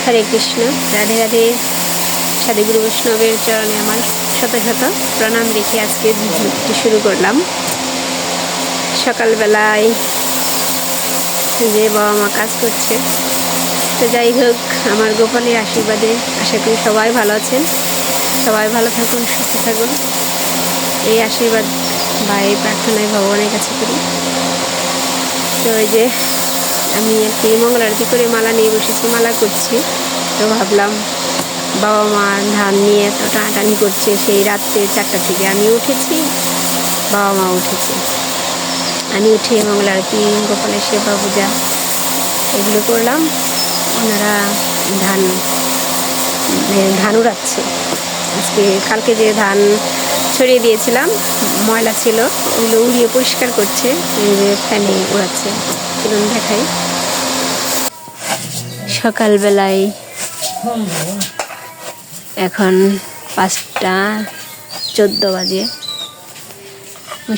হরে কৃষ্ণ, রাধে রাধে। সাধুগুরু বৈষ্ণবের চরণে আমার শত শত প্রণাম রেখে আজকে ভিডিওটি শুরু করলাম। সকালবেলায় যে বাবা মা কাজ করছে, তো যাই হোক, আমার গোপালের আশীর্বাদে আশা করি সবাই ভালো আছেন, সবাই ভালো থাকুন, সুস্থ থাকুন, এই আশীর্বাদ বা এই প্রার্থনায় ভগবানের কাছে করি। তো ওই যে আমি আর কি মঙ্গল আরতি করে মালা নিয়ে বসেছি, মালা করছি। তো ভাবলাম বাবা মা ধান নিয়ে এত টানাটানি করছে, সেই রাত্রে 4টা থেকে আমি উঠেছি, বাবা মা উঠেছে। আমি উঠে মঙ্গল আরতি, গোপালের সেবা পূজা এগুলো করলাম। ওনারা ধান উড়াচ্ছে। কালকে যে ধান ছড়িয়ে দিয়েছিলাম, ময়লা ছিল, ওগুলো উড়িয়ে পরিষ্কার করছে, এই যে ফ্যানে উড়াচ্ছে। এরকম দেখাই সকালবেলায়। এখন 5টা 14 বাজে।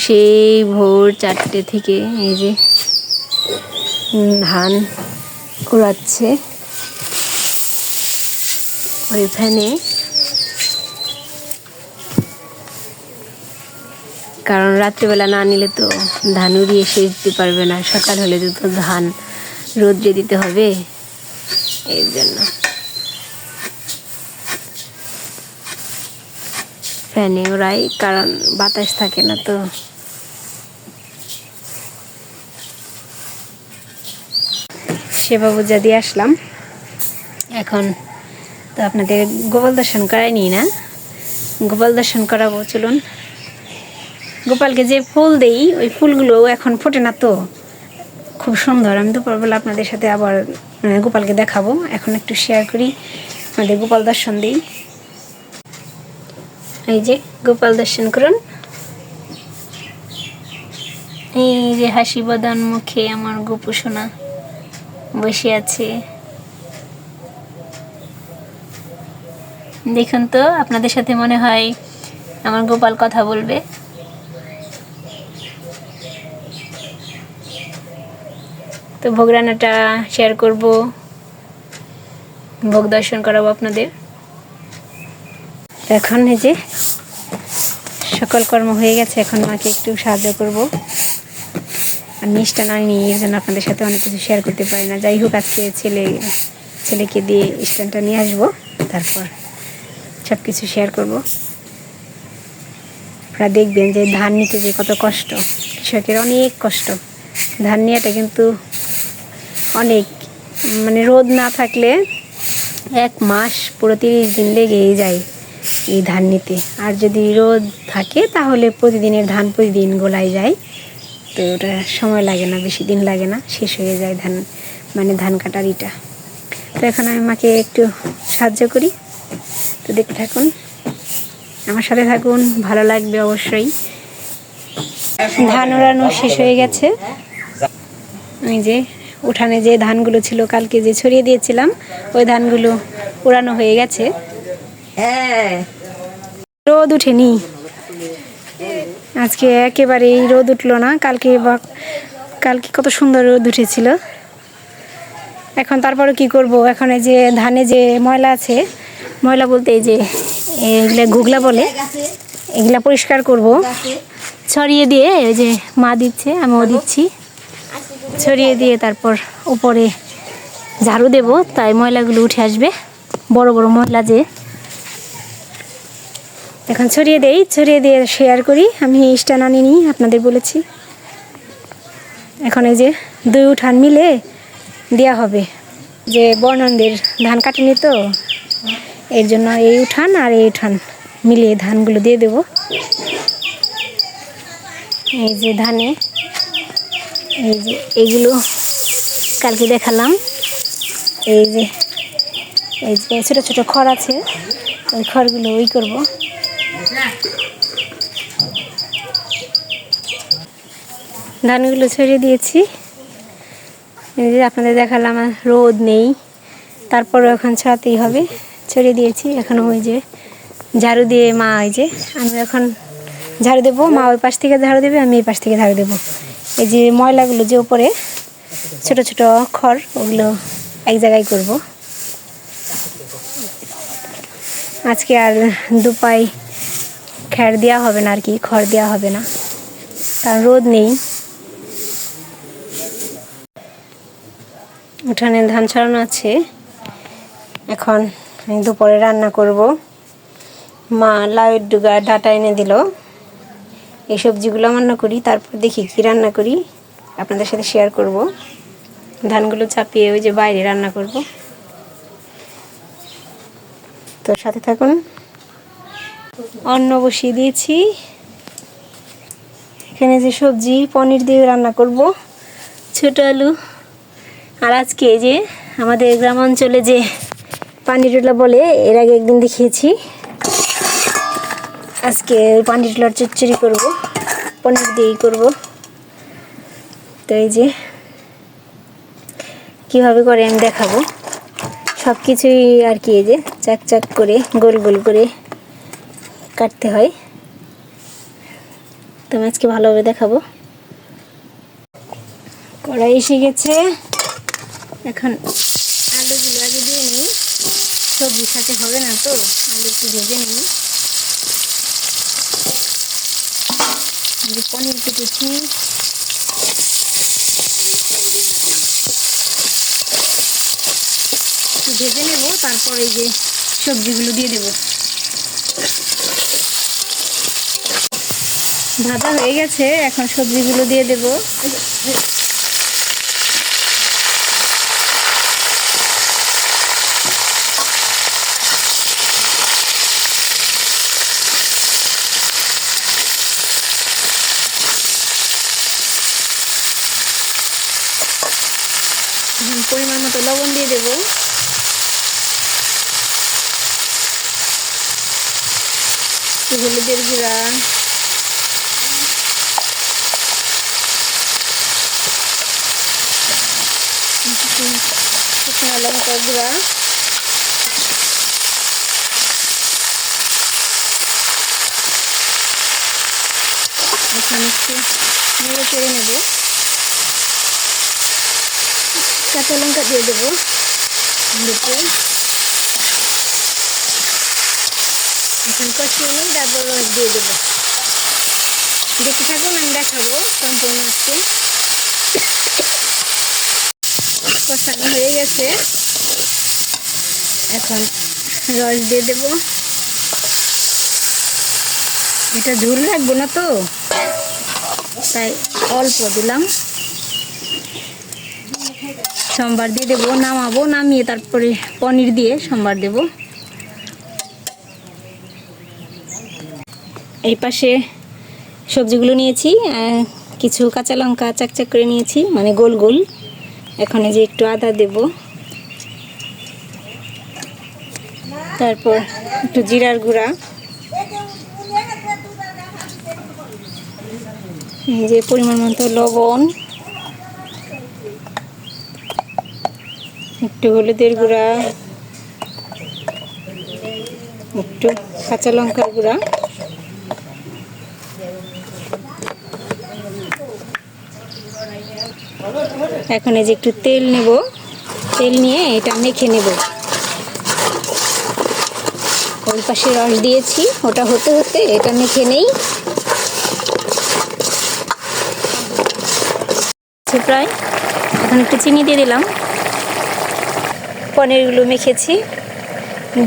সেই ভোর 4টে থেকে এই যে ধান কুড়াচ্ছে ওই ফ্যানে, কারণ রাত্রিবেলা না নিলে তো ধান উড়িয়ে শেষ দিতে পারবে না। সকাল হলে তো ধান রোদ্রে দিতে হবে, এর জন্য ফ্যানে ওরাই, কারণ বাতাস থাকে না তো। সেবা পূজা দিয়ে আসলাম। এখন তো আপনাদের গোপাল দর্শন করাইনি না, গোপাল দর্শন করাবো, চলুন। গোপালকে যে ফুল দেই, ওই ফুলগুলো এখন ফোটে না তো, খুব সুন্দর। আমি দুপুরবেলা আপনাদের সাথে আবার গোপালকে দেখাবো। এখন একটু শেয়ার করি, আমাদের গোপাল দর্শন দিই। এই যে গোপাল দর্শন করুন, এই যে হাসি বদন মুখে আমার গোপু সোনা বসে আছে। দেখুন তো, আপনাদের সাথে মনে হয় আমার গোপাল কথা বলবে। তো ভোগ রান্নাটা শেয়ার করব, ভোগ দর্শন করাবো আপনাদের। এখন এই যে সকল কর্ম হয়ে গেছে, এখন মাকে একটু সাহায্য করব। আর মিষ্টান আনিনি, এর জন্য আপনাদের সাথে অনেক কিছু শেয়ার করতে পারি না। যাই হোক, আজকে ছেলেকে দিয়ে স্ট্যান্ডটা নিয়ে আসবো, তারপর সব কিছু শেয়ার করব। আপনারা দেখবেন যে ধান নিতে যে কত কষ্ট, কৃষকের অনেক কষ্ট। ধান নেওয়াটা কিন্তু অনেক, মানে রোদ না থাকলে 1 মাস পুরো 30 দিন লেগেই যায় এই ধান নিতে। আর যদি রোদ থাকে তাহলে প্রতিদিনের ধান প্রতিদিন গোলায় যায়, তো ওটা সময় লাগে না, বেশি দিন লাগে না, শেষ হয়ে যায় ধান, মানে ধান কাটার ইটা। তো এখন আমি মাকে একটু সাহায্য করি, তো দেখতে থাকুন, আমার সাথে থাকুন, ভালো লাগবে অবশ্যই। ধান ওড়ানো শেষ হয়ে গেছে। ওই যে উঠানে যে ধানগুলো ছিল, কালকে যে ছড়িয়ে দিয়েছিলাম, ওই ধানগুলো উড়ানো হয়ে গেছে। রোদ উঠেনি আজকে, একেবারেই রোদ উঠলো না। কালকে কত সুন্দর রোদ উঠেছিল। এখন তারপরে কি করব, এখন এই যে ধানে যে ময়লা আছে, ময়লা বলতে এই যে এগুলা ঘুগলা বলে, এগুলা পরিষ্কার করব। ছড়িয়ে দিয়ে এই যে মা দিচ্ছে, আমিও দিচ্ছি, ছড়িয়ে দিয়ে তারপর উপরে ঝাড়ু দেব, তাই ময়লাগুলো উঠে আসবে। বড় বড় ময়লা যে, এখন ছড়িয়ে দিয়ে শেয়ার করি। আমি স্ট্যান্ড আনিনি, আপনাদের বলেছি। এখন এই যে 2 উঠান মিলে দেওয়া হবে, যে বর্ণনদের ধান কাটেনি তো, এর জন্য এই উঠান আর এই উঠান মিলিয়ে ধানগুলো দিয়ে দেব। এই যে ধানে, এই যে এইগুলো কালকে দেখালাম, এই যে ছোটো ছোটো খড় আছে, ওই খড়গুলো ওই করব। ধানগুলো ছড়িয়ে দিয়েছি, এই যে আপনাদের দেখালাম। রোদ নেই, তারপরও এখন ছড়াতেই হবে। ছড়িয়ে দিয়েছি, এখন ওই যে ঝাড়ু দিয়ে মা, এই যে আমি এখন ঝাড়ু দেবো, মা ওই পাশ থেকে ঝাড়ু দেবে, আমি এই পাশ থেকে ঝাড়ু দেবো। এই যে ময়লাগুলো যে উপরে ছোট ছোট খড়, ওগুলো এক জায়গায় করব। আজকে আর দুপাই খ্যার দেওয়া হবে না আর কি, খড় দেওয়া হবে না, কারণ রোদ নেই। উঠানে ধান ছড়ানো আছে। এখন আমি দুপুরে রান্না করব। মা লাউয়ের ডুগা ডাটা এনে দিল। এই সবজিগুলো রান্না করি, তারপর দেখি কি রান্না করি, আপনাদের সাথে শেয়ার করব। ধানগুলো চাপিয়ে ওই যে বাইরে রান্না করব, তো সাথে থাকুন। অন্ন বসিয়ে দিয়েছি। এখানে যে সবজি পনির দিয়ে রান্না করব, ছোট আলু। আর আজকে এই যে আমাদের গ্রাম অঞ্চলে যে পানিরুলা বলে, এর আগে একদিন দেখিয়েছি। আজকে ওই পানিরুলার চচ্চড়ি করব, পনির দিয়েই করব। তো এই যে কীভাবে করে আমি দেখাবো। সব কিছুই আর কি, এই যে চাক চাক করে গোল গোল করে কাটতে হয়। তো আমি আজকে ভালোভাবে দেখাবো। কড়াই এসে গেছে। এখন আলুগুলো আগে দিয়ে নিই, সবজির সাথে হবে না তো, আলু একটু ভেজে নিই। পনির কেটেছি, ভেজে নেব, তারপর এই যে সবজিগুলো দিয়ে দেব। ভাজা হয়ে গেছে, এখন সবজিগুলো দিয়ে দেব। পরিমাণ মতো লবণ দিয়ে দেব। হলুদের গুঁড়া, শুকনো লঙ্কার গুঁড়া, এখন একটু নেড়ে চেড়ে নেব। কাঁচা লঙ্কা দিয়ে দেবো দুটো। এখন কষিয়ে নিই, তারপর রস দিয়ে দেবো। দেখতে থাকুন, আমি দেখাবো সম্পূর্ণ আজকে। কষানো হয়ে গেছে, এখন রস দিয়ে দেব। এটা ঝোল রাখবো না তো, তাই অল্প দিলাম। সম্বার দিয়ে দেবো, নামাবো, নামিয়ে তারপরে পনির দিয়ে সম্বার দেব। এই পাশে সবজিগুলো নিয়েছি, কিছু কাঁচা লঙ্কা চাকচাক করে নিয়েছি, মানে গোল গোল। এখন এই যে একটু আদা দেব, তারপর একটু জিরার গুঁড়া, এই যে পরিমাণ মতো লবণ, একটু হলুদের গুঁড়া, একটু কাঁচা লঙ্কার গুঁড়া, এখন এই যে একটু তেল নেব। তেল নিয়ে এটা মেখে নেব। ওই পাশে রস দিয়েছি, ওটা হতে হতে এটা মেখে নেই। প্রায় এখন একটু চিনি দিয়ে দিলাম। পনিরগুলো মেখেছি,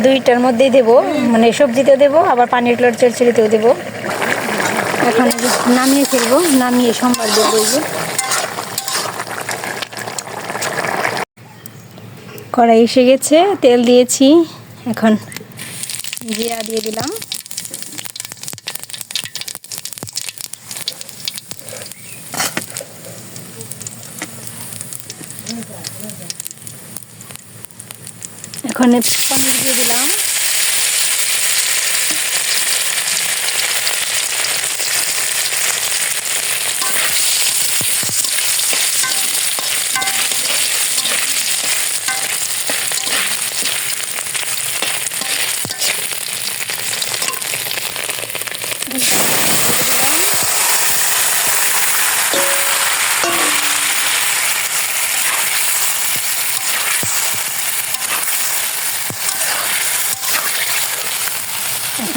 দুইটার মধ্যেই দেবো, মানে সবজিতেও দেবো, আবার পানিরগুলোর চচ্চড়িতেও দেবো। এখন নামিয়ে ফেলবো, নামিয়ে সম্বার দেবো। কড়াই এসে গেছে, তেল দিয়েছি, এখন জিরা দিয়ে দিলাম। এখন পনির দিয়ে দিলাম।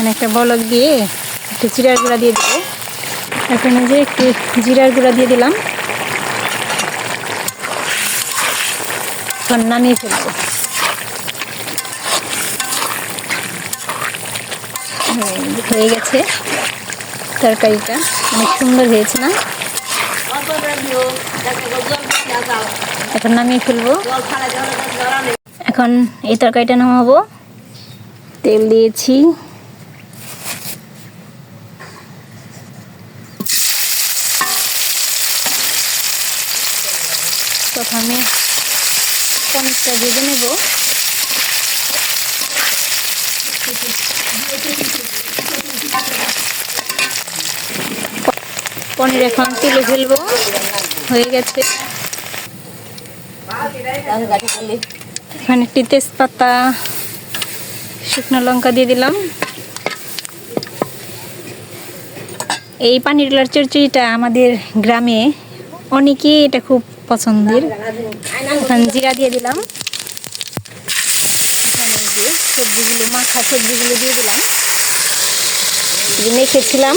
এখানে একটা বলক দিয়ে একটু জিরার গুঁড়া দিয়ে দেবো। এখানে যে একটু জিরার গুঁড়া দিয়ে দিলাম, এখন নামিয়ে ফেলবো। হয়ে গেছে তরকারিটা, অনেক সুন্দর হয়েছে না? এখন নামিয়ে ফেলবো। এখন এই তরকারিটা নামাবো। তেল দিয়েছি, প্রথমে পনিরটা ভেজে নেব। পনির এখন তুলে ফেলবো, হয়ে গেছে। এখানে একটি তেজপাতা, শুকনো লঙ্কা দিয়ে দিলাম। এই পানিরগুলার চচ্চড়িটা আমাদের গ্রামে অনেকেই এটা খুব পছন্দের। এখন জিরা দিয়ে দিলাম, সবজিগুলো মাখা সবজিগুলো দিয়ে দিলাম, মেখেছিলাম,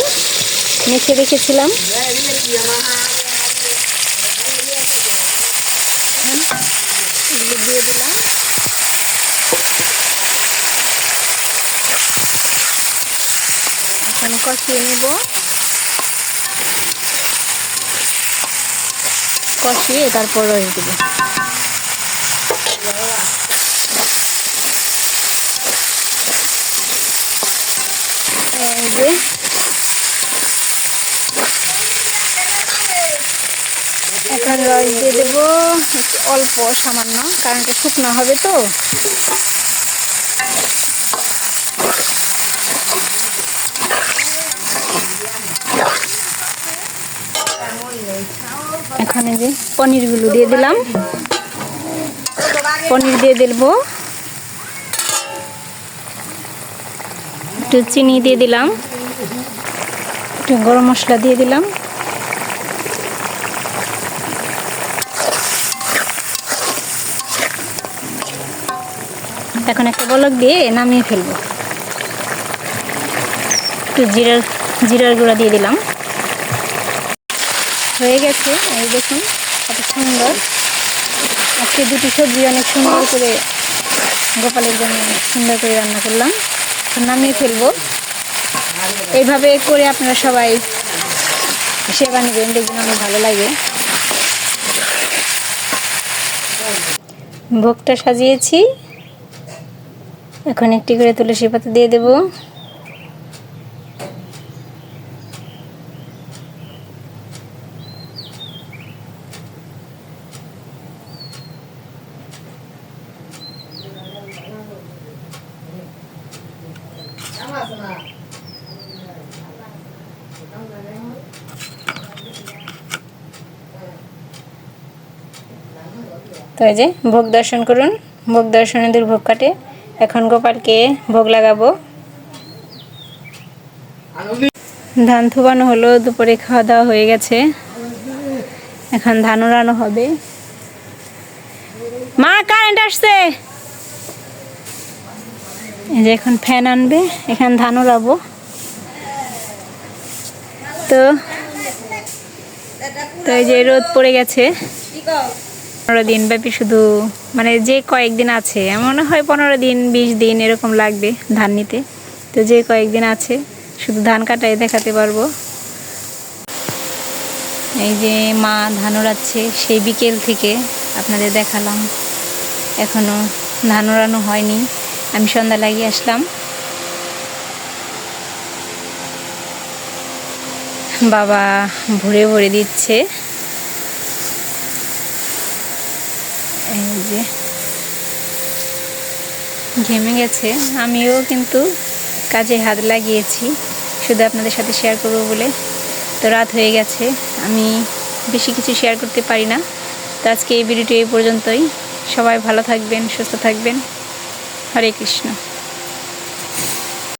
মেখে রেখেছিলাম। এগুলো দিয়ে দিলাম। এখন কষিয়ে নেব, কষিয়ে তারপর রস দেবো। এই যে এখন রস দিয়ে দেবো একটু অল্প সামান্য, কারণ এটা শুকনো হবে তো। এখানে যে পনিরগুলো দিয়ে দিলাম, পনির দিয়ে দেবো, একটু চিনি দিয়ে দিলাম, একটু গরম মশলা দিয়ে দিলাম। এখন একটা বলক দিয়ে নামিয়ে ফেলবো। একটু জিরার গুঁড়া দিয়ে দিলাম, হয়ে গেছে। এই দেখুন কত সুন্দর। আজকে দুটি সবজি অনেক সুন্দর করে গোপালের জন্য সুন্দর করে রান্না করলাম। নামিয়ে ফেলবো। এইভাবে করে আপনারা সবাই সেবা নেবেন, দেখবেন অনেক ভালো লাগে। ভোগটা সাজিয়েছি, এখন একটি করে তুলসী পাতা দিয়ে দেব। তো এই যে ভোগ দর্শন করুন, ভোগ দর্শনেদের ভোগ কাটে। এখন গোপালকে ভোগ লাগাবো। ধান থুবানো হলো, দুপুরে খাওয়া দাওয়া হয়ে গেছে, এখন ধান উড়ানো হবে। মা কারেন্ট আসছে, এই যে এখন ফ্যান আনবে, এখানে ধান উড়াবো। তো এই যে রোদ পড়ে গেছে। 15 দিন ব্যাপী, শুধু মানে যে কয়েকদিন আছে, মনে হয় 15 দিন 20 দিন এরকম লাগবে ধান নিতে। তো যে কয়েকদিন আছে শুধু ধান কাটাই দেখাতে পারবো। এই যে মা ধান ওড়াচ্ছে, সেই বিকেল থেকে আপনাদের দেখালাম, এখনো ধান ওড়ানো হয়নি। আমি সন্ধ্যা লাগিয়ে আসলাম। বাবা ভরে ভরে দিচ্ছে। এই যে ঘেমে গেছে, আমিও কিন্তু কাজে হাত লাগিয়েছি, শুধু আপনাদের সাথে শেয়ার করবো বলে। তো রাত হয়ে গেছে, আমি বেশি কিছু শেয়ার করতে পারি না। তো আজকে এই ভিডিওটি এই পর্যন্তই। সবাই ভালো থাকবেন, সুস্থ থাকবেন। হরে কৃষ্ণ।